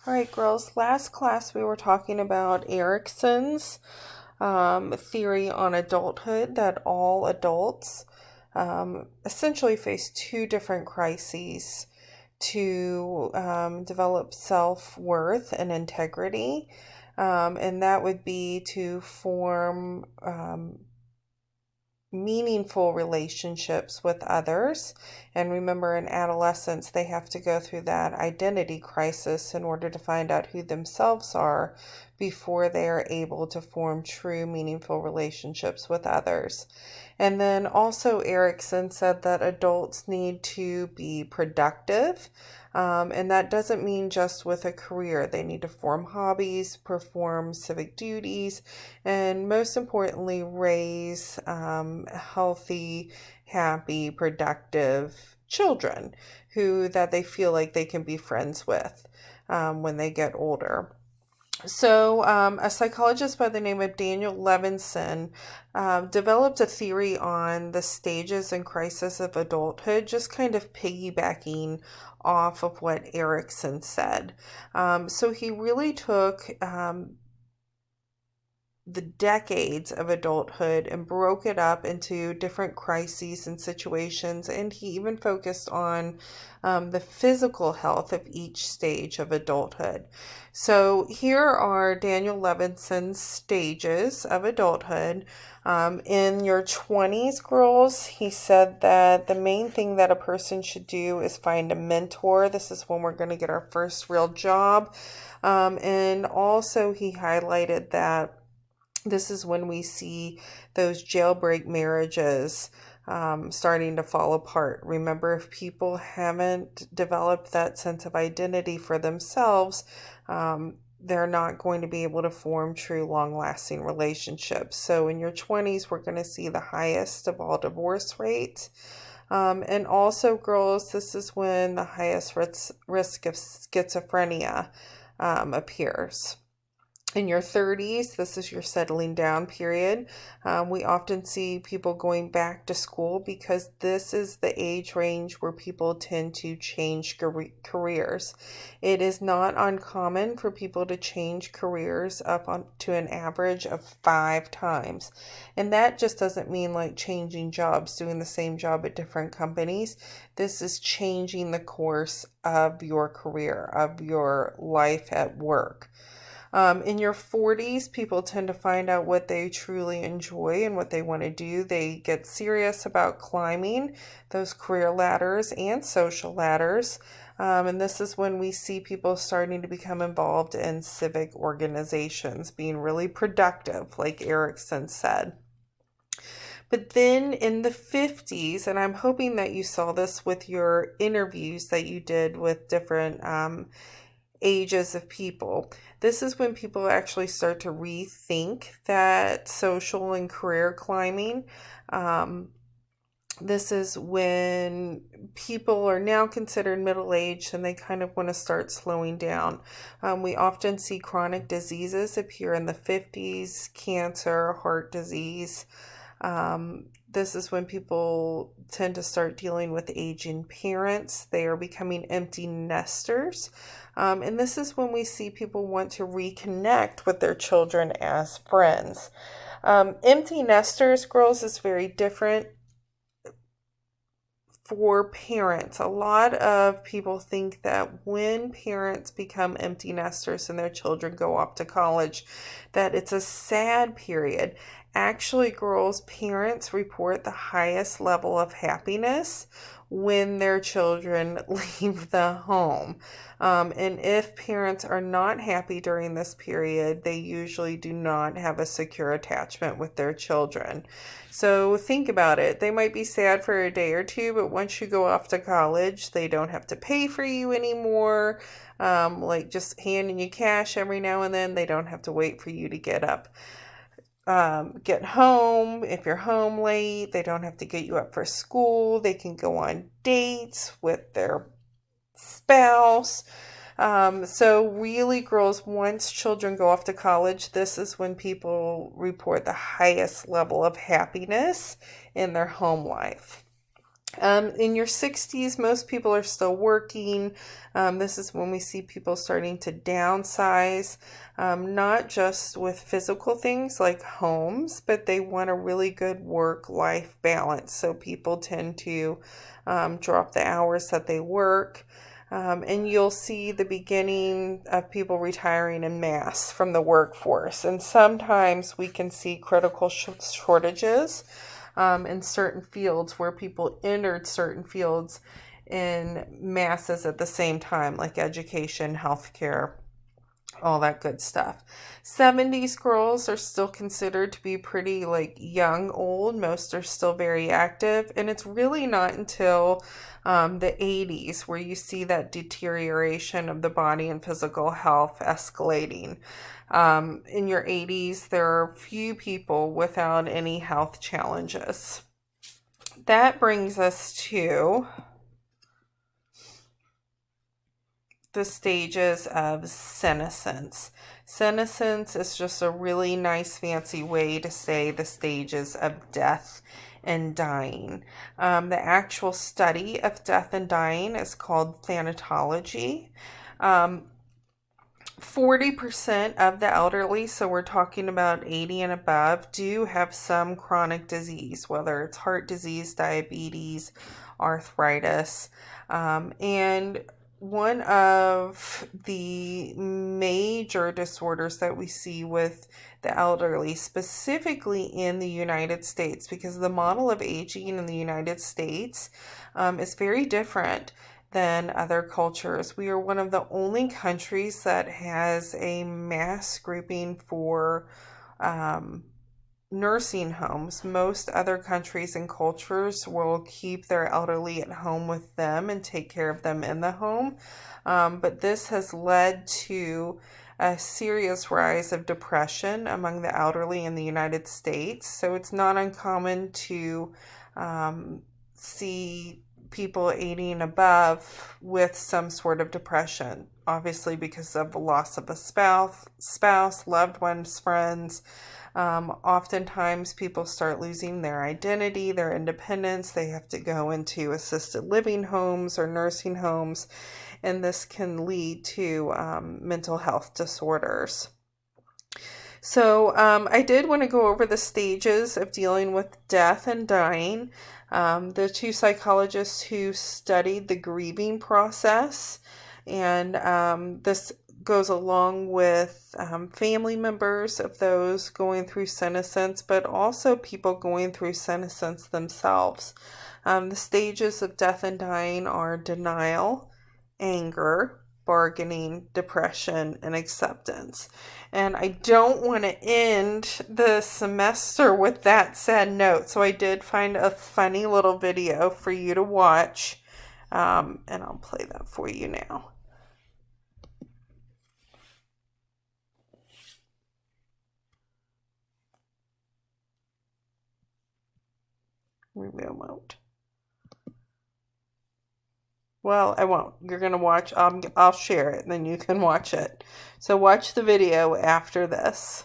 All right, girls, last class we were talking about Erickson's theory on adulthood, that all adults essentially face two different crises to develop self-worth and integrity. And that would be to form meaningful relationships with others. And remember, in adolescence, they have to go through that identity crisis in order to find out who themselves are before they are able to form true, meaningful relationships with others. And then also, Erickson said that adults need to be productive. And that doesn't mean just with a career. They need to form hobbies, perform civic duties, and most importantly, raise healthy, happy, productive children who that they feel like they can be friends with when they get older. So, a psychologist by the name of Daniel Levinson developed a theory on the stages and crisis of adulthood, just kind of piggybacking off of what Erickson said. So, he really took the decades of adulthood and broke it up into different crises and situations. And he even focused on the physical health of each stage of adulthood. So here are Daniel Levinson's stages of adulthood. In your 20s, girls, he said that the main thing that a person should do is find a mentor. This is when we're going to get our first real job. And also he highlighted that this is when we see those jailbreak marriages starting to fall apart. Remember, if people haven't developed that sense of identity for themselves, they're not going to be able to form true, long-lasting relationships. So in your 20s, we're going to see the highest of all divorce rates. And also, girls, this is when the highest risk of schizophrenia appears. In your 30s, this is your settling down period. We often see people going back to school because this is the age range where people tend to change careers. It is not uncommon for people to change careers up on to an average of 5 times. And that just doesn't mean like changing jobs, doing the same job at different companies. This is changing the course of your career, of your life at work. In your 40s, people tend to find out what they truly enjoy and what they want to do. They get serious about climbing those career ladders and social ladders. And this is when we see people starting to become involved in civic organizations, being really productive, like Erickson said. But then in the 50s, and I'm hoping that you saw this with your interviews that you did with different ages of people. This is when people actually start to rethink that social and career climbing. This is when people are now considered middle-aged and they kind of want to start slowing down. We often see chronic diseases appear in the 50s, cancer, heart disease. This is when people tend to start dealing with aging parents. They are becoming empty nesters. And this is when we see people want to reconnect with their children as friends. Empty nesters, girls, is very different for parents. A lot of people think that when parents become empty nesters and their children go off to college, that it's a sad period. Actually, girls, parents report the highest level of happiness when their children leave the home. And if parents are not happy during this period, they usually do not have a secure attachment with their children. So think about it. They might be sad for a day or two, but once you go off to college, they don't have to pay for you anymore. Like just handing you cash every now and then. They don't have to wait for you to get up. Get home. If you're home late, they don't have to get you up for school. They can go on dates with their spouse. So really, girls, once children go off to college, this is when people report the highest level of happiness in their home life. In your 60s, most people are still working. This is when we see people starting to downsize, not just with physical things like homes, but they want a really good work-life balance. So people tend to drop the hours that they work. And you'll see the beginning of people retiring en masse from the workforce. And sometimes we can see critical shortages in certain fields where people entered certain fields in masses at the same time, like education, healthcare, all that good stuff. 70s girls are still considered to be pretty like young old. Most are still very active, and it's really not until the 80s where you see that deterioration of the body and physical health escalating. In your 80s, there are few people without any health challenges. That brings us to the stages of senescence. Senescence is just a really nice fancy way to say the stages of death and dying. The actual study of death and dying is called thanatology. 40% of the elderly, so we're talking about 80 and above, do have some chronic disease, whether it's heart disease, diabetes, arthritis, and one of the major disorders that we see with the elderly, specifically in the United States, because the model of aging in the United States is very different than other cultures. We are one of the only countries that has a mass grouping for nursing homes. Most other countries and cultures will keep their elderly at home with them and take care of them in the home. But this has led to a serious rise of depression among the elderly in the United States. So it's not uncommon to see people 80 and above with some sort of depression, obviously because of the loss of a spouse, loved ones, friends. Oftentimes people start losing their identity, their independence. They have to go into assisted living homes or nursing homes, and this can lead to mental health disorders. So I did want to go over the stages of dealing with death and dying. The two psychologists who studied the grieving process, and this goes along with family members of those going through senescence, but also people going through senescence themselves. The stages of death and dying are denial, anger, bargaining, depression, and acceptance. And I don't want to end the semester with that sad note, so I did find a funny little video for you to watch, and I'll play that for you now. Maybe I won't. Well, I won't. You're going to watch. I'll share it, and then you can watch it. So watch the video after this.